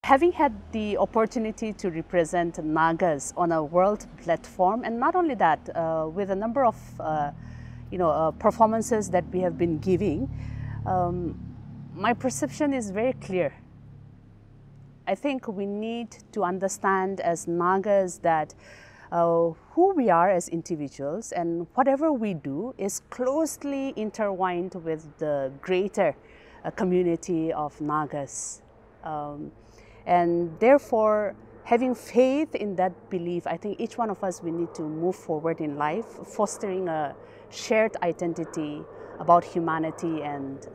Having had the opportunity to represent Nagas on a world platform, and not only that, with a number of performances that we have been giving, my perception is very clear. I think we need to understand as Nagas that who we are as individuals and whatever we do is closely intertwined with the greater community of Nagas. And therefore, having faith in that belief, I think each one of us, we need to move forward in life, fostering a shared identity about humanity and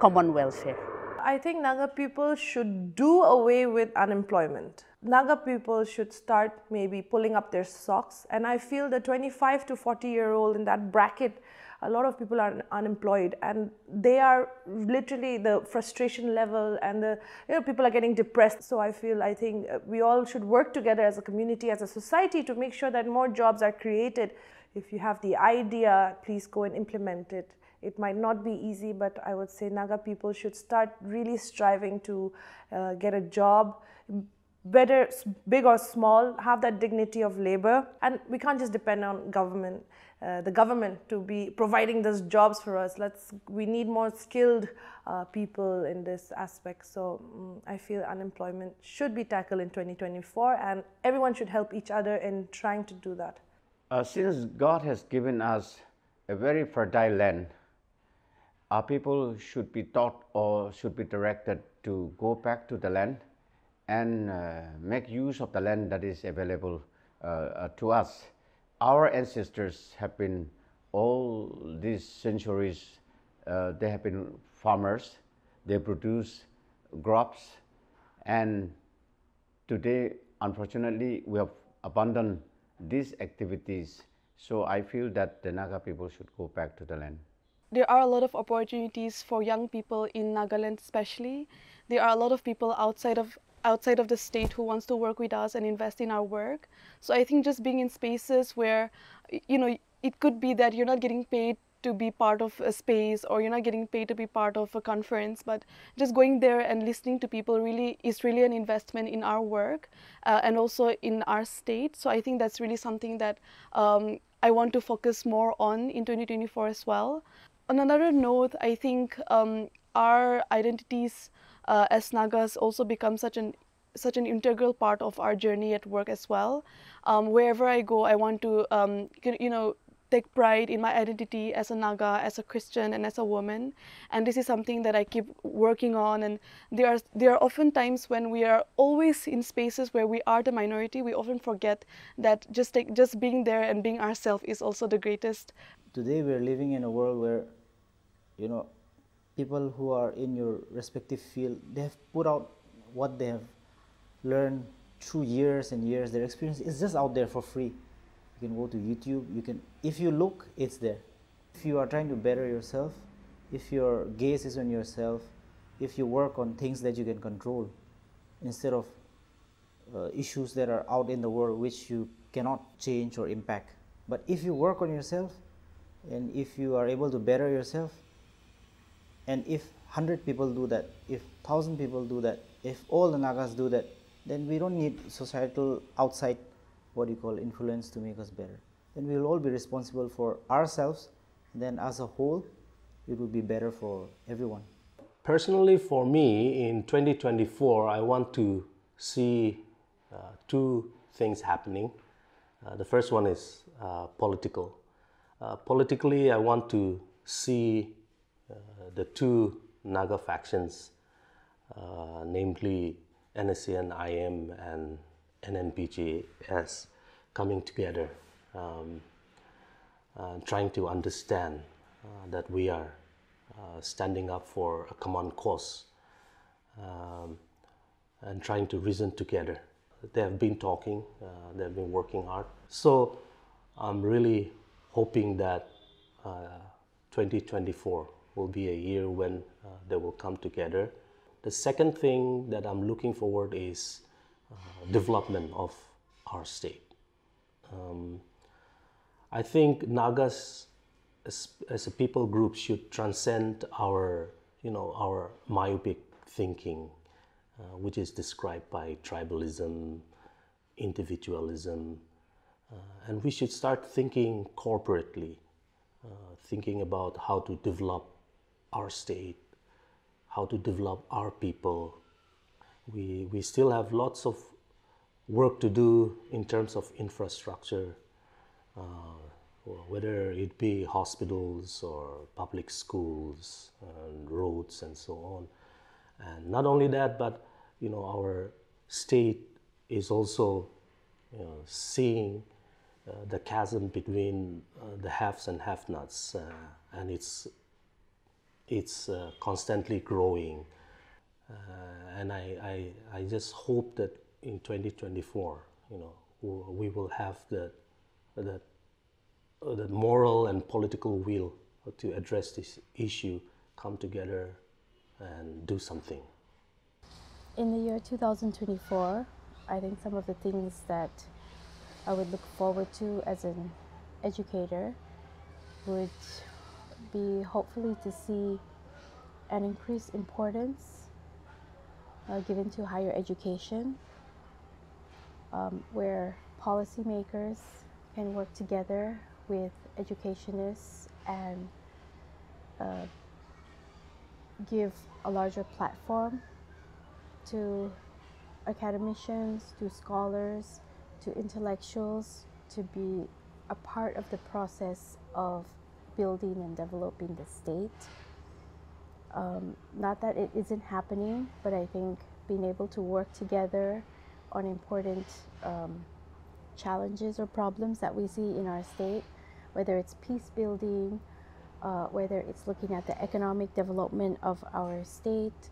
common welfare. I think Naga people should do away with unemployment. Naga people should start maybe pulling up their socks. And I feel the 25 to 40-year-old in that bracket, a lot of people are unemployed, and they are literally the frustration level, and people are getting depressed. So I think we all should work together as a community, as a society, to make sure that more jobs are created. If you have the idea, please go and implement it. It might not be easy, but I would say Naga people should start really striving to get a job, whether big or small, have that dignity of labor. And we can't just depend on the government to be providing those jobs for us. We need more skilled people in this aspect. So I feel unemployment should be tackled in 2024, and everyone should help each other in trying to do that. Since God has given us a very fertile land, our people should be taught or should be directed to go back to the land and make use of the land that is available to us. Our ancestors have been, all these centuries, they have been farmers. They produce crops, and today, unfortunately, we have abandoned these activities. So I feel that the Naga people should go back to the land. There are a lot of opportunities for young people in Nagaland especially. There are a lot of people outside of the state who wants to work with us and invest in our work. So I think just being in spaces where, it could be that you're not getting paid to be part of a space, or you're not getting paid to be part of a conference, but just going there and listening to people is really an investment in our work and also in our state. So I think that's really something that I want to focus more on in 2024 as well. On another note, I think our identities as Nagas also become such an integral part of our journey at work as well. Wherever I go, I want to take pride in my identity as a Naga, as a Christian, and as a woman. And this is something that I keep working on. And there are often times when we are always in spaces where we are the minority, we often forget that just being there and being ourselves is also the greatest. Today we're living in a world where, people who are in your respective field, they have put out what they have learned through years and years. Their experience is just out there for free. You can go to YouTube, if you look, it's there. If you are trying to better yourself, if your gaze is on yourself, if you work on things that you can control, instead of issues that are out in the world which you cannot change or impact. But if you work on yourself, and if you are able to better yourself, and if 100 people do that, if 1,000 people do that, if all the Nagas do that, then we don't need societal outside influence to make us better. Then we will all be responsible for ourselves, and then as a whole, it will be better for everyone. Personally, for me, in 2024, I want to see two things happening. The first one is political. Politically, I want to see the two Naga factions, namely NSCN, IM, and NNPGS, coming together, trying to understand that we are standing up for a common cause, and trying to reason together. They have been talking, they have been working hard. So I'm really hoping that 2024 will be a year when they will come together. The second thing that I'm looking forward is development of our state. I think Nagas as a people group should transcend our myopic thinking which is described by tribalism, individualism, and we should start thinking corporately, thinking about how to develop our state, how to develop our people. We still have lots of work to do in terms of infrastructure, whether it be hospitals or public schools and roads and so on. And not only that, but our state is also seeing the chasm between the haves and have-nots, and it's constantly growing. And I just hope that in 2024, we will have the moral and political will to address this issue, come together and do something. In the year 2024, I think some of the things that I would look forward to as an educator would be hopefully to see an increased importance given to higher education, where policymakers can work together with educationists and give a larger platform to academicians, to scholars, to intellectuals to be a part of the process of building and developing the state. Not that it isn't happening, but I think being able to work together on important challenges or problems that we see in our state, whether it's peace building, whether it's looking at the economic development of our state,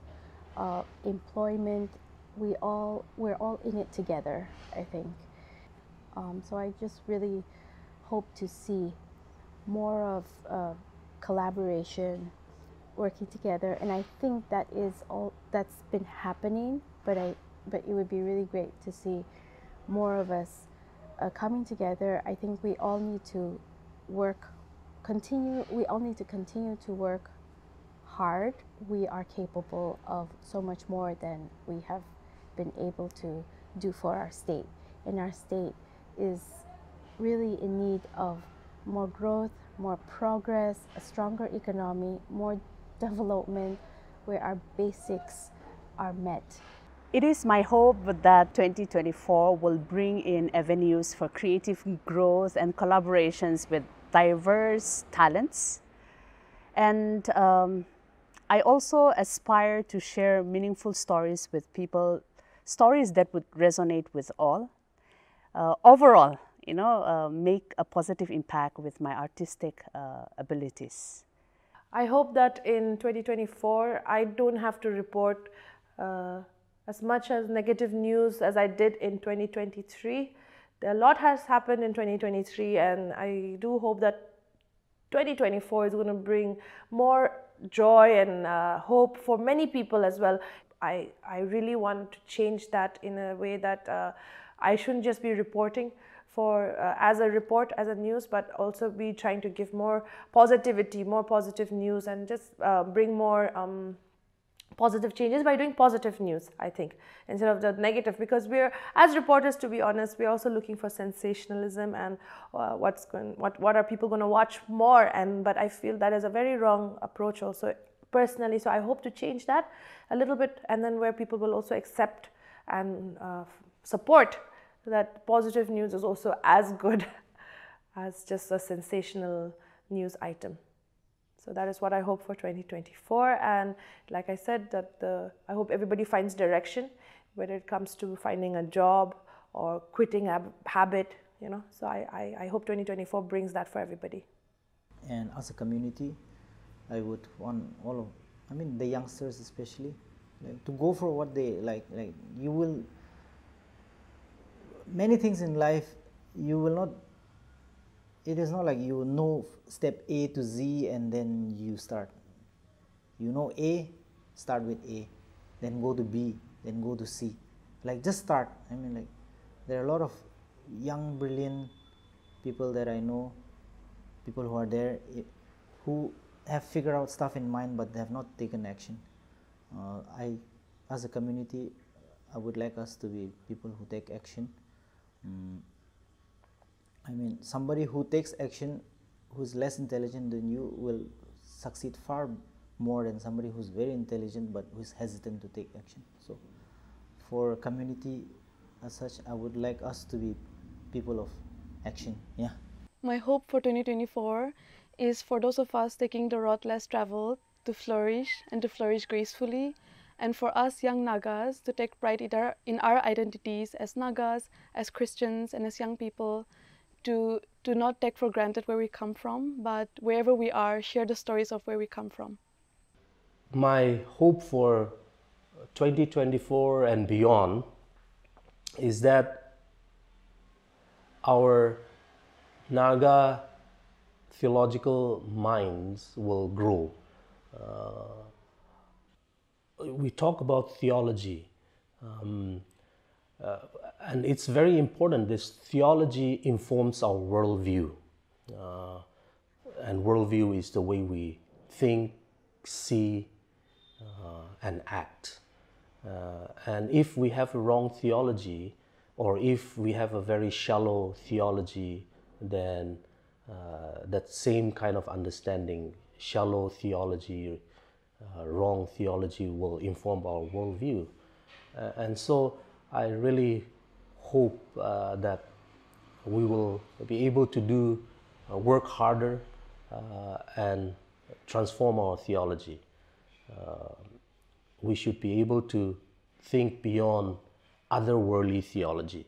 employment, we're all in it together, I think. So I just really hope to see more of collaboration, working together, and I think that is all that's been happening. But it would be really great to see more of us coming together. I think we all need to continue to work hard. We are capable of so much more than we have been able to do for our state, and our state is really in need of more growth, more progress, a stronger economy, more development, where our basics are met. It is my hope that 2024 will bring in avenues for creative growth and collaborations with diverse talents. And I also aspire to share meaningful stories with people, stories that would resonate with all. Overall, make a positive impact with my artistic abilities. I hope that in 2024, I don't have to report as much as negative news as I did in 2023. A lot has happened in 2023, and I do hope that 2024 is going to bring more joy and hope for many people as well. I really want to change that in a way that I shouldn't just be reporting as a news, but also be trying to give more positivity, more positive news, and just bring more positive changes by doing positive news, I think, instead of the negative. Because we're, as reporters, to be honest, we're also looking for sensationalism and what are people going to watch more. But I feel that is a very wrong approach also, personally. So I hope to change that a little bit, and then where people will also accept and support that positive news is also as good as just a sensational news item. So that is what I hope for 2024. And like I said, I hope everybody finds direction, whether it comes to finding a job or quitting a habit, So I hope 2024 brings that for everybody. And as a community, I would want the youngsters especially, to go for what they like. You will, many things in life, you will not, it is not like you know step A to Z and then you start. You know A, start with A, then go to B, then go to C. Just start. There are a lot of young, brilliant people that I know, people who are there, who have figured out stuff in mind but they have not taken action. I as a community, I would like us to be people who take action. I mean, somebody who takes action, who's less intelligent than you, will succeed far more than somebody who's very intelligent but who's hesitant to take action. So for a community as such, I would like us to be people of action. Yeah. My hope for 2024 is for those of us taking the road less traveled to flourish and to flourish gracefully, and for us young Nagas to take pride in our identities as Nagas, as Christians, and as young people, to not take for granted where we come from, but wherever we are, share the stories of where we come from. My hope for 2024 and beyond is that our Naga theological minds will grow. We talk about theology, and it's very important. This theology informs our worldview, and worldview is the way we think, see, and act. And if we have a wrong theology, or if we have a very shallow theology, then that same kind of understanding, shallow theology, wrong theology, will inform our worldview. And so I really hope that we will be able to work harder and transform our theology. We should be able to think beyond otherworldly theology.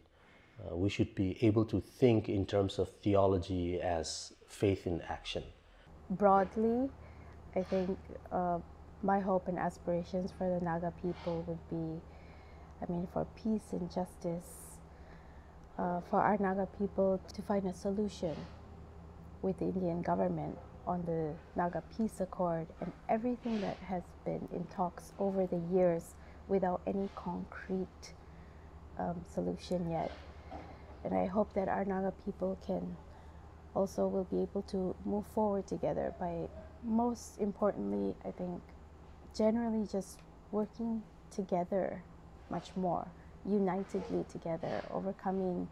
We should be able to think in terms of theology as faith in action. Broadly, I think my hope and aspirations for the Naga people would be, for peace and justice, for our Naga people to find a solution with the Indian government on the Naga Peace Accord and everything that has been in talks over the years without any concrete solution yet. And I hope that our Naga people will be able to move forward together by, most importantly, I think, generally just working together much more, unitedly together, overcoming,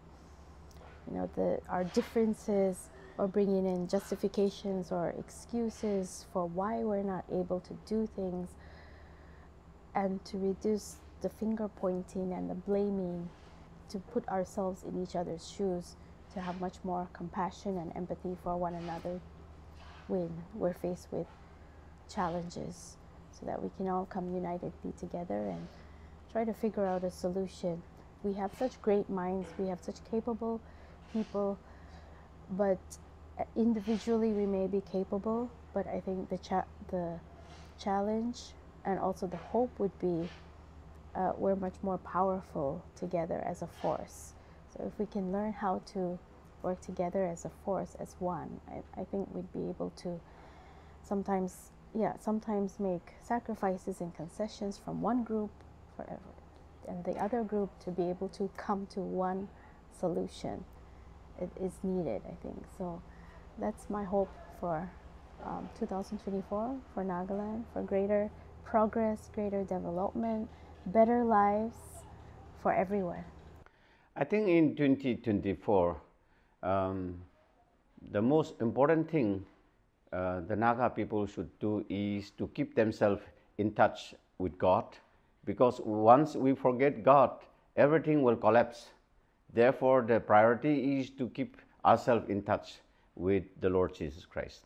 our differences, or bringing in justifications or excuses for why we're not able to do things, and to reduce the finger pointing and the blaming, to put ourselves in each other's shoes, to have much more compassion and empathy for one another when we're faced with challenges, so that we can all come unitedly together and try to figure out a solution. We have such great minds, we have such capable people, but individually we may be capable, but I think the challenge and also the hope would be we're much more powerful together as a force. So if we can learn how to work together as a force, as one, I think we'd be able to sometimes make sacrifices and concessions from one group and the other group to be able to come to one solution. It is needed, I think. So that's my hope for 2024, for Nagaland, for greater progress, greater development, better lives for everyone. I think in 2024, the most important thing the Naga people should do is to keep themselves in touch with God, because once we forget God, everything will collapse. Therefore, the priority is to keep ourselves in touch with the Lord Jesus Christ.